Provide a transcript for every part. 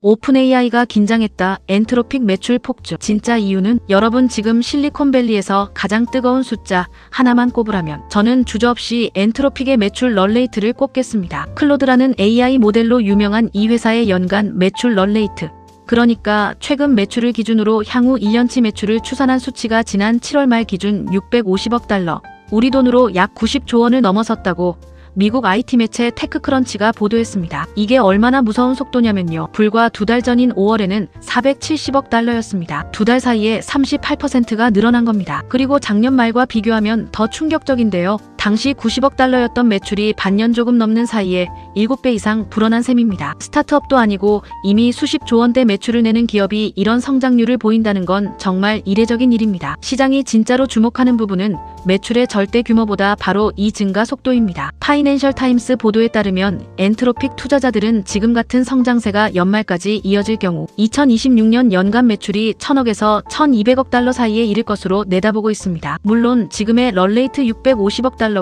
오픈 AI가 긴장했다. 엔트로픽 매출 폭주. 진짜 이유는 여러분 지금 실리콘밸리에서 가장 뜨거운 숫자 하나만 꼽으라면 저는 주저없이 엔트로픽의 매출 런레이트를 꼽겠습니다. 클로드라는 AI 모델로 유명한 이 회사의 연간 매출 런레이트. 그러니까 최근 매출을 기준으로 향후 1년치 매출을 추산한 수치가 지난 7월 말 기준 650억 달러. 우리 돈으로 약 90조 원을 넘어섰다고 미국 IT 매체 테크크런치가 보도했습니다. 이게 얼마나 무서운 속도냐면요. 불과 2달 전인 5월에는 470억 달러였습니다. 2달 사이에 38%가 늘어난 겁니다. 그리고 작년 말과 비교하면 더 충격적인데요. 당시 90억 달러였던 매출이 반년 조금 넘는 사이에 7배 이상 불어난 셈입니다. 스타트업도 아니고 이미 수십조 원대 매출을 내는 기업이 이런 성장률을 보인다는 건 정말 이례적인 일입니다. 시장이 진짜로 주목하는 부분은 매출의 절대 규모보다 바로 이 증가 속도입니다. 파이낸셜 타임스 보도에 따르면 엔트로픽 투자자들은 지금 같은 성장세가 연말까지 이어질 경우 2026년 연간 매출이 1000억에서 1200억 달러 사이에 이를 것으로 내다보고 있습니다. 물론 지금의 런레이트 650억 달러가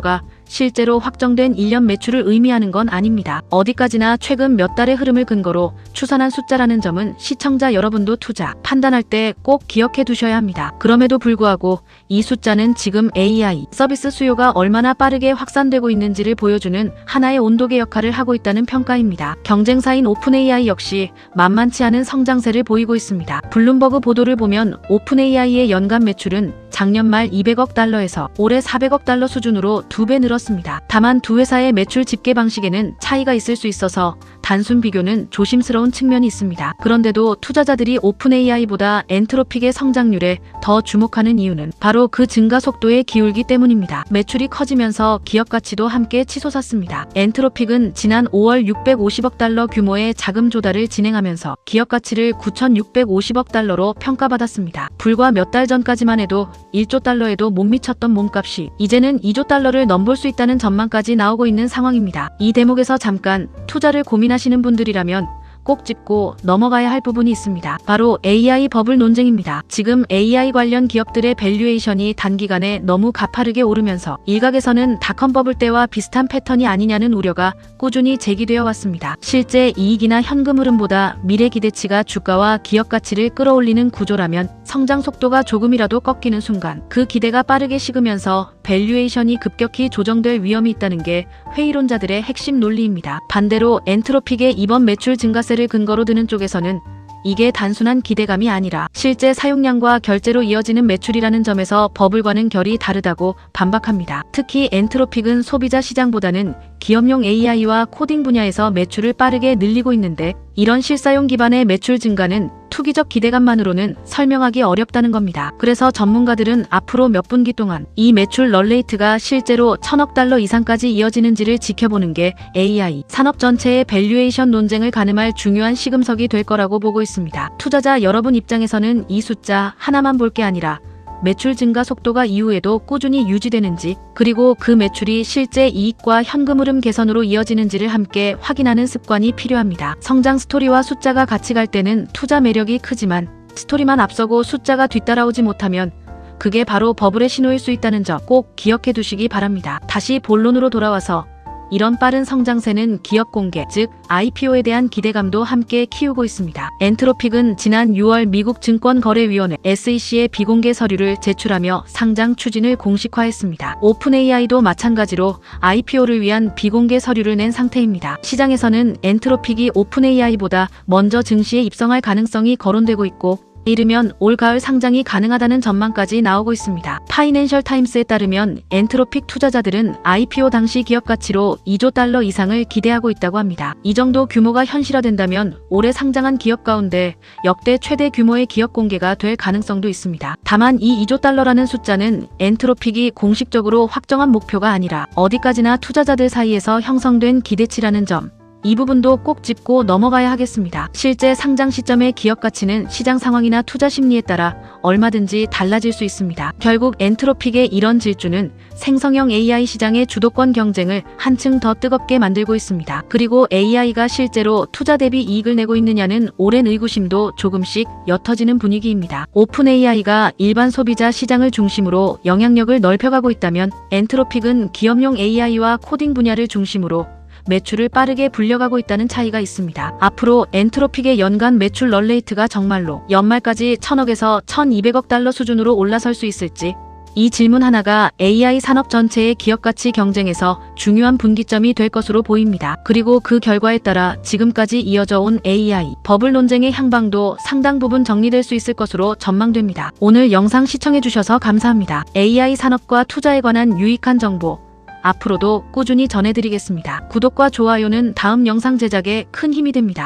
실제로 확정된 1년 매출을 의미하는 건 아닙니다. 어디까지나 최근 몇 달의 흐름을 근거로 추산한 숫자라는 점은 시청자 여러분도 투자, 판단할 때 꼭 기억해 두셔야 합니다. 그럼에도 불구하고 이 숫자는 지금 AI 서비스 수요가 얼마나 빠르게 확산되고 있는지를 보여주는 하나의 온도계 역할을 하고 있다는 평가입니다. 경쟁사인 오픈 AI 역시 만만치 않은 성장세를 보이고 있습니다. 블룸버그 보도를 보면 오픈 AI의 연간 매출은 작년 말 200억 달러에서 올해 400억 달러 수준으로 2배 늘었습니다. 다만 두 회사의 매출 집계 방식에는 차이가 있을 수 있어서 단순 비교는 조심스러운 측면이 있습니다. 그런데도 투자자들이 오픈 AI보다 엔트로픽의 성장률에 더 주목하는 이유는 바로 그 증가 속도에 기울기 때문입니다. 매출이 커지면서 기업 가치도 함께 치솟았습니다. 엔트로픽은 지난 5월 650억 달러 규모의 자금 조달을 진행하면서 기업 가치를 9,650억 달러로 평가받았습니다. 불과 몇 달 전까지만 해도 1조 달러에도 못 미쳤던 몸값이 이제는 2조 달러를 넘볼 수 있다는 전망까지 나오고 있는 상황입니다. 이 대목에서 잠깐 투자를 고민하시는 분들이라면 꼭 짚고 넘어가야 할 부분이 있습니다. 바로 AI 버블 논쟁입니다. 지금 AI 관련 기업들의 밸류에이션이 단기간에 너무 가파르게 오르면서 일각에서는 닷컴 버블 때와 비슷한 패턴이 아니냐는 우려가 꾸준히 제기되어 왔습니다. 실제 이익이나 현금 흐름보다 미래 기대치가 주가와 기업 가치를 끌어올리는 구조라면 성장 속도가 조금이라도 꺾이는 순간 그 기대가 빠르게 식으면서 밸류에이션이 급격히 조정될 위험이 있다는 게 회의론자들의 핵심 논리입니다. 반대로 엔트로픽의 이번 매출 증가세를 근거로 드는 쪽에서는 이게 단순한 기대감이 아니라 실제 사용량과 결제로 이어지는 매출이라는 점에서 버블과는 결이 다르다고 반박합니다. 특히 엔트로픽은 소비자 시장보다는 기업용 AI와 코딩 분야에서 매출을 빠르게 늘리고 있는데 이런 실사용 기반의 매출 증가는 투기적 기대감만으로는 설명하기 어렵다는 겁니다. 그래서 전문가들은 앞으로 몇 분기 동안 이 매출 런레이트가 실제로 1000억 달러 이상까지 이어지는지를 지켜보는 게 AI 산업 전체의 밸류에이션 논쟁을 가늠할 중요한 시금석이 될 거라고 보고 있습니다. 투자자 여러분 입장에서는 이 숫자 하나만 볼 게 아니라 매출 증가 속도가 이후에도 꾸준히 유지되는지 그리고 그 매출이 실제 이익과 현금 흐름 개선으로 이어지는지를 함께 확인하는 습관이 필요합니다. 성장 스토리와 숫자가 같이 갈 때는 투자 매력이 크지만 스토리만 앞서고 숫자가 뒤따라오지 못하면 그게 바로 버블의 신호일 수 있다는 점 꼭 기억해 두시기 바랍니다. 다시 본론으로 돌아와서 이런 빠른 성장세는 기업 공개, 즉 IPO에 대한 기대감도 함께 키우고 있습니다. 엔트로픽은 지난 6월 미국 증권거래위원회 SEC에 비공개 서류를 제출하며 상장 추진을 공식화했습니다. 오픈 AI도 마찬가지로 IPO를 위한 비공개 서류를 낸 상태입니다. 시장에서는 엔트로픽이 오픈 AI보다 먼저 증시에 입성할 가능성이 거론되고 있고 이르면 올 가을 상장이 가능하다는 전망까지 나오고 있습니다. 파이낸셜 타임스에 따르면 엔트로픽 투자자들은 IPO 당시 기업 가치로 2조 달러 이상을 기대하고 있다고 합니다. 이 정도 규모가 현실화된다면 올해 상장한 기업 가운데 역대 최대 규모의 기업 공개가 될 가능성도 있습니다. 다만 이 2조 달러라는 숫자는 엔트로픽이 공식적으로 확정한 목표가 아니라 어디까지나 투자자들 사이에서 형성된 기대치라는 점, 이 부분도 꼭 짚고 넘어가야 하겠습니다. 실제 상장 시점의 기업 가치는 시장 상황이나 투자 심리에 따라 얼마든지 달라질 수 있습니다. 결국 엔트로픽의 이런 질주는 생성형 AI 시장의 주도권 경쟁을 한층 더 뜨겁게 만들고 있습니다. 그리고 AI가 실제로 투자 대비 이익을 내고 있느냐는 오랜 의구심도 조금씩 옅어지는 분위기입니다. 오픈 AI가 일반 소비자 시장을 중심으로 영향력을 넓혀가고 있다면 엔트로픽은 기업용 AI와 코딩 분야를 중심으로 매출을 빠르게 불려가고 있다는 차이가 있습니다. 앞으로 엔트로픽의 연간 매출 런레이트가 정말로 연말까지 1000억에서 1200억 달러 수준으로 올라설 수 있을지, 이 질문 하나가 AI 산업 전체의 기업가치 경쟁에서 중요한 분기점이 될 것으로 보입니다. 그리고 그 결과에 따라 지금까지 이어져 온 AI 버블 논쟁의 향방도 상당 부분 정리될 수 있을 것으로 전망됩니다. 오늘 영상 시청해주셔서 감사합니다. AI 산업과 투자에 관한 유익한 정보 앞으로도 꾸준히 전해드리겠습니다. 구독과 좋아요는 다음 영상 제작에 큰 힘이 됩니다.